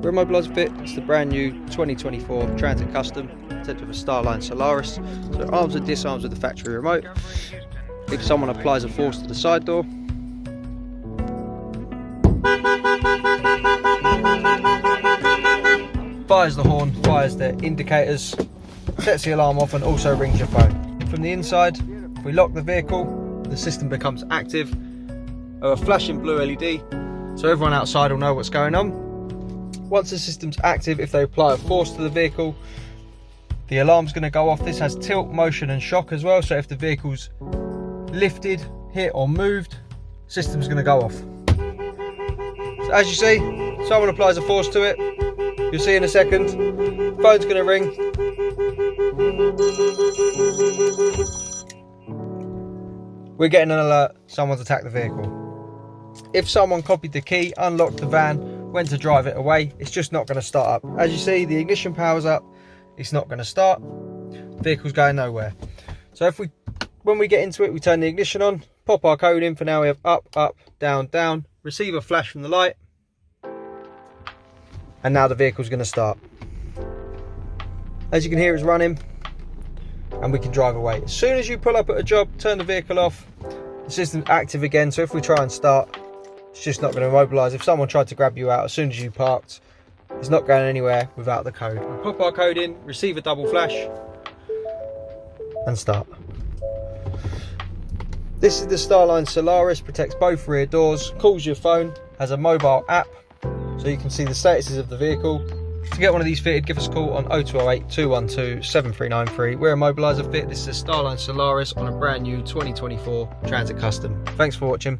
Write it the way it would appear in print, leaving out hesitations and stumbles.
We're Immobiliser Fit. It's the brand new 2024 Transit Custom, tipped with a Starline Solaris. So it arms and disarms with the factory remote. If someone applies a force to the side door, fires the horn, fires the indicators, sets the alarm off and also rings your phone. From the inside, if we lock the vehicle, the system becomes active. A flashing blue LED, so everyone outside will know what's going on. Once the system's active, if they apply a force to the vehicle, the alarm's going to go off. This has tilt, motion and shock as well, so if the vehicle's lifted, hit or moved, the system's going to go off. So as you see, someone applies a force to it, you'll see in a second, phone's going to ring. We're getting an alert, someone's attacked the vehicle. If someone copied the key, unlocked the van, went to drive it away, it's just not going to start up. As you see, the ignition power's up, it's not going to start, the vehicle's going nowhere. So when we get into it, we turn the ignition on, pop our code in. For now we have up, up, down, down, receive a flash from the light, and now the vehicle's going to start. As you can hear, it's running, and we can drive away. As soon as you pull up at a job, turn the vehicle off, the system's active again, so if we try and start, it's just not going to immobilise. If someone tried to grab you out as soon as you parked, it's not going anywhere without the code. We pop our code in, receive a double flash, and start. This is the Starline Solaris, protects both rear doors, calls your phone, has a mobile app, so you can see the statuses of the vehicle. To get one of these fitted, give us a call on 0208 212 7393. We're Immobiliser Fit. This is a Starline Solaris on a brand new 2024 Transit Custom. Thanks for watching.